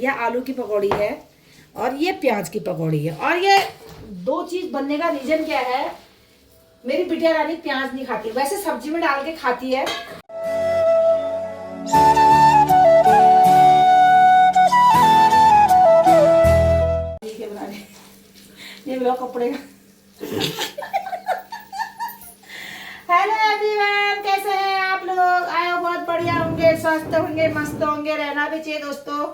यह आलू की पकौड़ी है और ये प्याज की पकौड़ी है। और ये दो चीज बनने का रीजन क्या है, मेरी बिटिया रानी प्याज नहीं खाती, वैसे सब्जी में डाल के खाती है। ये ब्लॉग कपड़े का हेलो एवरीवन, कैसे हैं आप लोग? आए हो बहुत बढ़िया होंगे, स्वस्थ होंगे, मस्त होंगे, रहना भी चाहिए दोस्तों।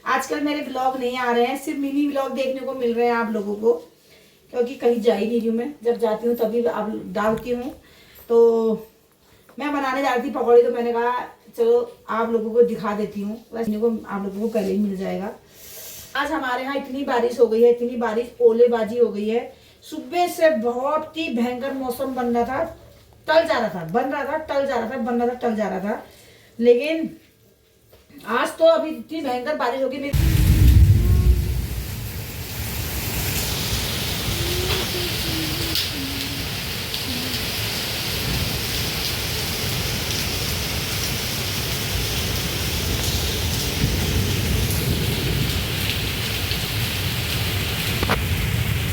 आजकल मेरे ब्लॉग नहीं आ रहे हैं, सिर्फ मिनी ब्लॉग देखने को मिल रहे हैं आप लोगों को, क्योंकि कहीं जा ही नहीं रही हूँ मैं। जब जाती हूँ तभी आप डालती हूँ। तो मैं बनाने जा रही थी पकौड़ी, तो मैंने कहा चलो आप लोगों को दिखा देती हूँ, वैसे को आप लोगों को पहले ही मिल जाएगा। आज हमारे यहाँ इतनी बारिश हो गई है, इतनी बारिश, ओलेबाजी हो गई है। सुबह से बहुत ही भयंकर मौसम बन रहा था, टल जा रहा था, बन रहा था, टल जा रहा था, बन रहा था, टल जा रहा था। लेकिन आज तो अभी इतनी भयंकर बारिश होगी। मेरी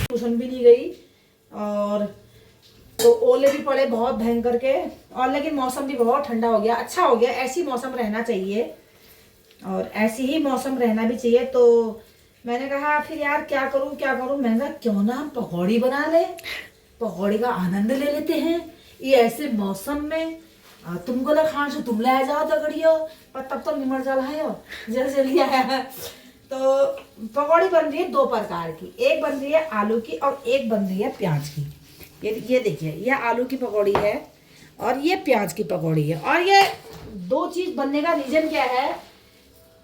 ट्यूशन भी नहीं गई और तो ओले भी पड़े बहुत भयंकर के। और लेकिन मौसम भी बहुत ठंडा हो गया, अच्छा हो गया। ऐसी मौसम रहना चाहिए और ऐसी ही मौसम रहना भी चाहिए। तो मैंने कहा फिर यार क्या करूं, मैंने कहा क्यों ना हम पकौड़ी बना ले, पकौड़ी का आनंद ले लेते हैं ये ऐसे मौसम में। तुमको लगा खान से तुम ले जाओ दगड़ियो, पर तब तो निमर जा रहा हो जल्दी आया। तो पकौड़ी बन रही है दो प्रकार की, एक बन रही है आलू की और एक बन रही है प्याज की। ये देखिए, ये आलू की पकौड़ी है और ये प्याज की पकौड़ी है। और ये दो चीज बनने का रीजन क्या है,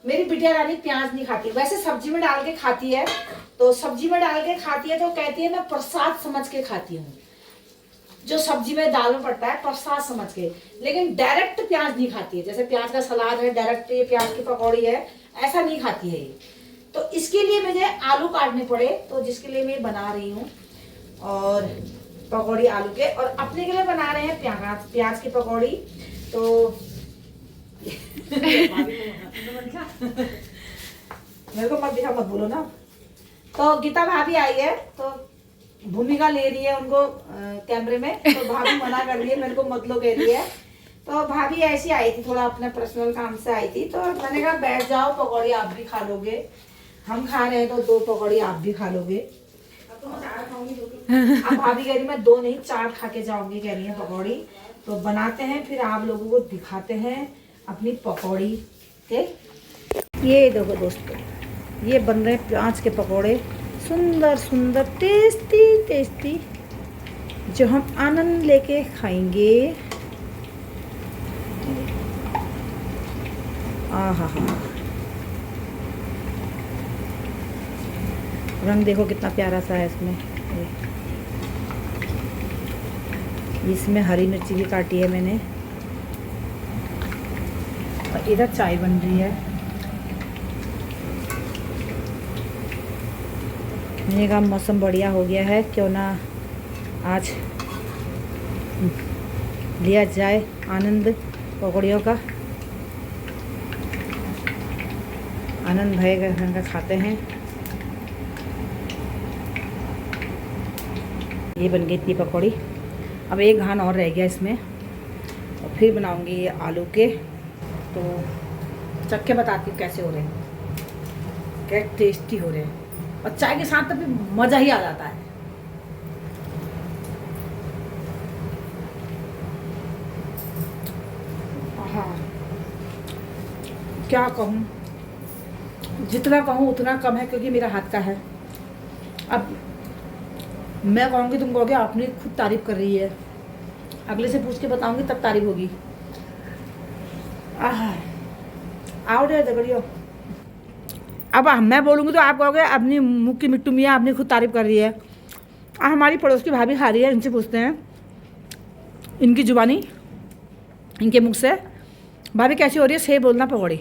मेरी बिटिया रानी प्याज नहीं खाती, वैसे सब्जी में डाल के खाती है। तो सब्जी में डाल के खाती है तो कहती है मैं प्रसाद समझ के खाती हूँ, जो सब्जी में दाल में पड़ता है प्रसाद समझ के। लेकिन डायरेक्ट प्याज नहीं खाती है, जैसे प्याज का सलाद है, डायरेक्ट ये प्याज की पकौड़ी है, ऐसा नहीं खाती है ये। तो इसके लिए मुझे आलू काटने पड़े, तो जिसके लिए मैं बना रही हूँ और पकौड़ी आलू के, और अपने के लिए बना रहे हैं प्याज की पकौड़ी। तो मेरे को मत दिखा, मत बोलो ना। तो गीता भाभी आई है तो भूमिका ले रही है उनको कैमरे में, तो भाभी मना कर रही है, मेरे को मत लो कह रही है। तो भाभी ऐसी आई थी, थोड़ा अपने पर्सनल काम से आई थी, तो मैंने कहा बैठ जाओ, पकौड़ी आप भी खा लोगे, हम खा रहे हैं तो दो पकौड़ी आप भी खा लोगे। अब भाभी कह रही मैं दो नहीं 4 खा के जाऊंगी, कह रही है पकौड़ी। तो बनाते हैं, फिर आप लोगों को दिखाते हैं अपनी पकौड़ी के। ये देखो दोस्तों, ये बन रहे हैं प्याज के पकौड़े, सुंदर सुंदर, टेस्टी टेस्टी, जो हम आनंद लेके खाएंगे। आहा, रंग देखो कितना प्यारा सा है इसमें। इसमें हरी मिर्ची भी काटी है मैंने, और इधर चाय बन रही है। मैंने कहा मौसम बढ़िया हो गया है, क्यों ना आज लिया जाए आनंद पकौड़ियों का, आनंद भयंकर खाते हैं। ये बन गई इतनी पकौड़ी, अब एक घान और रह गया इसमें, और फिर बनाऊंगी ये आलू के। तो चख के बताती हूँ कैसे हो रहे हैं, क्या टेस्टी हो रहे हैं, और चाय के साथ तो फिर मज़ा ही आ जाता है। हाँ, क्या कहूँ, जितना कहूँ उतना कम है, क्योंकि मेरा हाथ का है। अब मैं कहूँगी तुम कहोगे आपने खुद तारीफ कर रही है, अगले से पूछ के बताऊंगी तब तारीफ होगी। आओ रे दगड़ियो, अब मैं बोलूँगी तो आप कहोगे अपनी मुँह की मिट्टू मियाँ अपनी खुद तारीफ कर रही है। हमारी पड़ोस की भाभी खा रही है, इनसे पूछते हैं, इनकी जुबानी, इनके मुख से। भाभी कैसी हो रही है? सही बोलना, पकौड़ी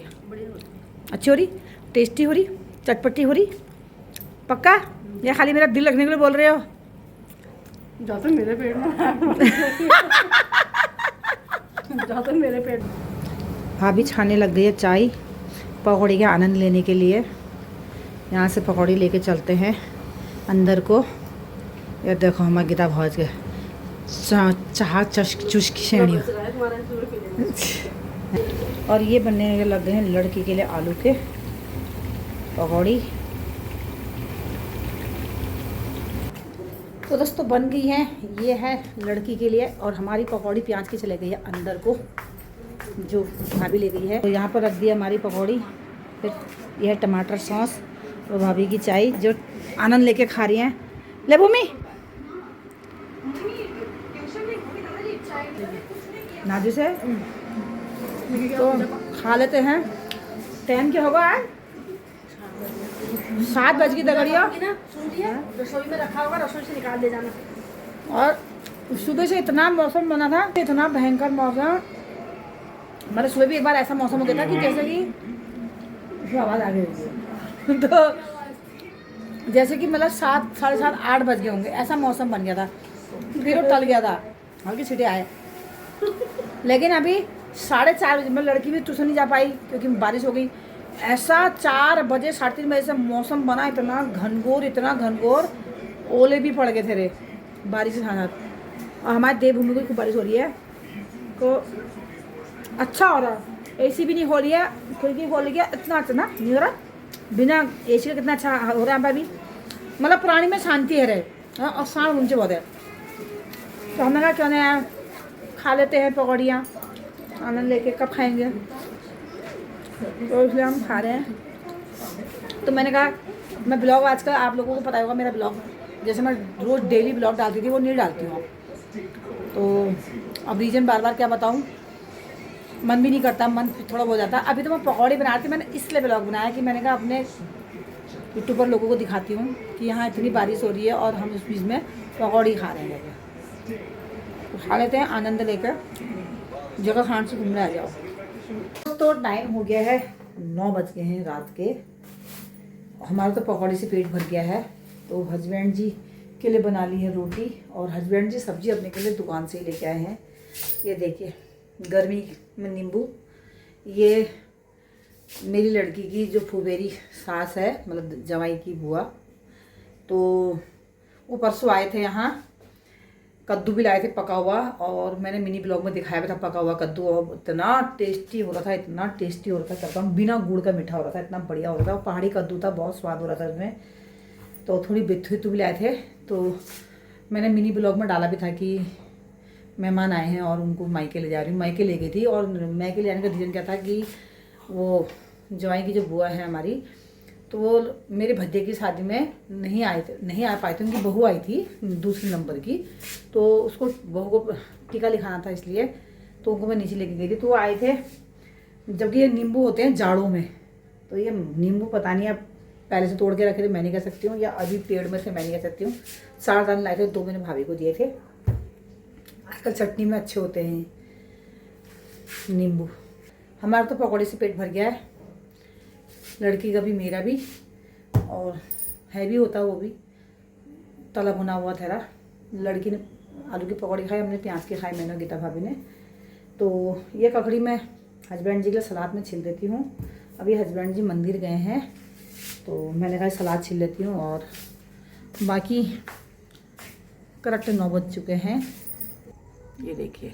अच्छी हो रही, टेस्टी हो रही, चटपटी हो रही, पक्का? या खाली मेरा दिल रखने के लिए बोल रहे हो? जाते मेरे पेट में जाते मेरे पेट में। भाभी छाने लग गई है चाय पकौड़ी के आनंद लेने के लिए। यहाँ से पकौड़ी लेके चलते हैं अंदर को। ये देखो हमारा गीता भौज के चाह चुस्की श्रेणी। और ये बनने लग गए हैं लड़की के लिए आलू के पकौड़ी। तो दोस्तों बन गई है, ये है लड़की के लिए। और हमारी पकौड़ी प्याज की चले गई है अंदर को, जो भाभी ले गई है। तो यहाँ पर रख दिया हमारी पकौड़ी। फिर यह है टमाटर सॉस और भाभी की चाय जो आनंद लेके खा रही हैं। ले भूमि नाजू से तो खा लेते हैं। टाइम क्या होगा आज? 7 बज की दगड़िया। रसोई में रखा होगा, रसोई से निकाल ले जाना। और सुबह से इतना मौसम बना था, इतना भयंकर मौसम। मतलब सुबह भी एक बार ऐसा मौसम हो गया था कि जैसे कि आवाज़ आ गई तो जैसे कि मतलब 7, साढ़े 7, 8 बज गए होंगे, ऐसा मौसम बन गया था। फिर वो टल गया था, हल्की छींटे आए। लेकिन अभी 4:30 बजे मैं लड़की भी ट्यूशन नहीं जा पाई क्योंकि बारिश हो गई। ऐसा 4 बजे 3:30 बजे से मौसम बना, इतना घनघोर, ओले भी पड़ गए थे रे बारिश के साथ। और हमारे देवभूमि को खूब बारिश हो रही है, तो अच्छा हो रहा है। एसी भी नहीं हो रही है, खिड़की खोल गया, इतना अच्छा ना नहीं हो रहा। बिना एसी का कितना अच्छा हो रहा है अभी। मतलब प्राणी में शांति है रे। और शाम ऊंचे बहुत है। तो हमने कहा क्यों नहीं खा लेते हैं पकौड़ियाँ, आनंद लेके। कब खाएंगे? तो इसलिए हम खा रहे हैं। तो मैंने कहा मैं ब्लॉग आजकल, आप लोगों को पता होगा मेरा ब्लॉग, जैसे मैं रोज़ डेली ब्लॉग डालती थी वो नहीं डालती हूँ। तो अब रीज़न बार बार क्या बताऊँ, मन भी नहीं करता, मन थोड़ा हो जाता। अभी तो मैं पकौड़ी बना रही थी, मैंने इसलिए ब्लॉग बनाया कि मैंने कहा अपने यूट्यूब पर लोगों को दिखाती हूँ कि यहाँ इतनी बारिश हो रही है और हम उस बीच में पकौड़ी खा रहे हैं। तो खा लेते हैं आनंद लेकर, जगह खान से घूमने आ जाओ। तो टाइम हो गया है 9 बज गए हैं रात के। हमारा तो पकौड़ी से पेट भर गया है। तो हस्बैंड जी के लिए बना ली है रोटी, और हस्बैंड जी सब्जी अपने के लिए दुकान से ही लेके आए हैं। ये देखिए गर्मी में नींबू। ये मेरी लड़की की जो फुफेरी सास है, मतलब जवाई की बुआ, तो वो परसों आए थे यहाँ। कद्दू भी लाए थे पका हुआ, और मैंने मिनी ब्लॉग में दिखाया भी था पका हुआ कद्दू। और इतना टेस्टी हो रहा था, इतना टेस्टी हो रहा था, करता हूँ बिना गुड़ का मीठा हो रहा था, इतना बढ़िया हो रहा था। और पहाड़ी कद्दू था, बहुत स्वाद हो रहा था उसमें। तो थोड़ी बिथू भी लाए थे, तो मैंने मिनी ब्लॉग में डाला भी था कि मेहमान आए हैं और उनको मायके ले जा रही हूँ। मायके ले गई थी, और मायके ले जाने का रीज़न क्या था कि वो जवाई की जो बुआ है हमारी, तो वो मेरे भतीजे की शादी में नहीं आ पाए थे। उनकी बहू आई थी दूसरे नंबर की, तो उसको बहू को टीका लिखाना था, इसलिए तो उनको मैं नीचे लेके गई थी। तो वो आए थे, जबकि ये नींबू होते हैं जाड़ों में। तो ये नींबू पता नहीं आप पहले से तोड़ के रखे थे, मैं नहीं कह सकती हूँ, या अभी पेड़ में से मैं नहीं कह सकती हूँ। 4 दाने लाए थे, 2 मैंने भाभी को दिए थे। आजकल चटनी में अच्छे होते हैं नींबू। हमारा तो पकौड़े से पेट भर गया है, लड़की का भी मेरा भी। और हैवी होता वो भी, तला भुना हुआ था। लड़की ने आलू की पकौड़ी खाई, हमने प्याज की खाई, मैंने गीता भाभी ने। तो ये ककड़ी मैं हस्बैंड जी के सलाद में छिल देती हूँ। अभी हस्बैंड जी मंदिर गए हैं, तो मैंने कहा सलाद छिल लेती हूँ। और बाकी करेक्ट 9 बज चुके हैं, ये देखिए।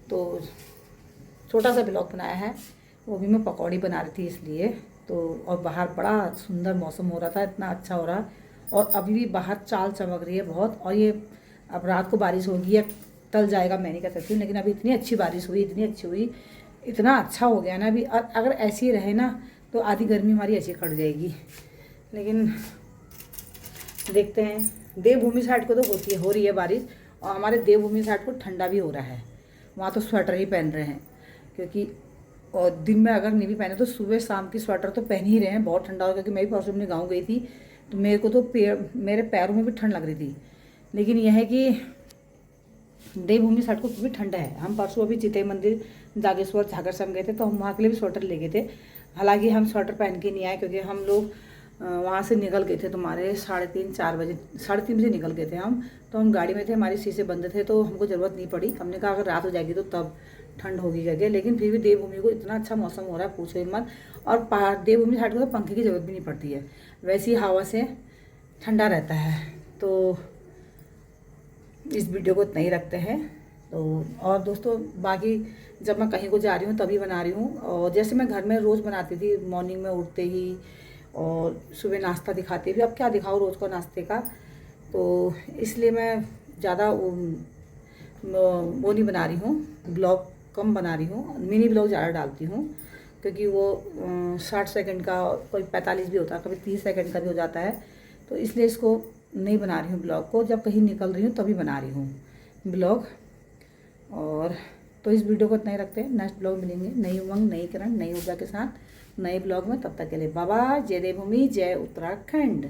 तो छोटा सा ब्लॉग बनाया है, वो भी मैं पकौड़ी बना रही थी इसलिए। तो और बाहर बड़ा सुंदर मौसम हो रहा था, इतना अच्छा हो रहा। और अभी भी बाहर चाल चमक रही है बहुत। और ये अब रात को बारिश होगी या टल जाएगा मैं नहीं कह सकती हूँ, लेकिन अभी इतनी अच्छी बारिश हुई, इतनी अच्छी हुई, इतना अच्छा हो गया ना अभी। अगर ऐसी रहे ना तो आधी गर्मी हमारी ऐसी कट जाएगी। लेकिन देखते हैं, देवभूमि साइड को तो हो रही है बारिश, और हमारे देवभूमि साइड को ठंडा भी हो रहा है। वहाँ तो स्वेटर ही पहन रहे हैं, क्योंकि और दिन में अगर नहीं भी पहने तो सुबह शाम की स्वेटर तो पहन ही रहे हैं। बहुत ठंडा हो, क्योंकि मैं भी परसों अपने गाँव गई थी, तो मेरे को तो मेरे पैरों में भी ठंड लग रही थी। लेकिन यह है कि देवभूमि साइड को भी ठंडा है। हम परसों अभी चिते मंदिर जागेश्वर झागरसम गए थे, तो हम वहाँ के लिए भी स्वेटर ले गए थे। हालांकि हम स्वेटर पहन के नहीं आए, क्योंकि हम लोग वहाँ से निकल गए थे तुम्हारे 3:30-4 बजे निकल गए थे हम। तो हम गाड़ी में थे, हमारी शीशे बंद थे, तो हमको ज़रूरत नहीं पड़ी। हमने कहा अगर रात हो जाएगी तो तब ठंड होगी करके। लेकिन फिर भी देवभूमि को इतना अच्छा मौसम हो रहा है, पूछो ही मत। और देवभूमि साइड को तो पंखे की ज़रूरत भी नहीं पड़ती है, वैसी हवा से ठंडा रहता है। तो इस वीडियो को इतना ही रखते हैं। तो और दोस्तों बाकी जब मैं कहीं को जा रही हूँ तभी बना रही हूँ। और जैसे मैं घर में रोज़ बनाती थी, मॉर्निंग में उठते ही और सुबह नाश्ता दिखाती थी, अब क्या दिखाऊँ रोज़ को नाश्ते का। तो इसलिए मैं ज़्यादा वो नहीं बना रही हूँ, ब्लॉग कम बना रही हूँ, मिनी ब्लॉग ज़्यादा डालती हूँ। क्योंकि वो 60 सेकंड का, कोई 45 भी होता है, कभी 30 सेकंड का भी हो जाता है। तो इसलिए इसको नहीं बना रही हूँ ब्लॉग को, जब कहीं निकल रही हूँ तभी बना रही हूँ ब्लॉग। और तो इस वीडियो को इतना ही रखते हैं। नेक्स्ट ब्लॉग मिलेंगे नई उमंग, नई किरण, नई ऊर्जा के साथ नए ब्लॉग में। तब तक के लिए बाय बाय। जय देवभूमि, जय उत्तराखंड।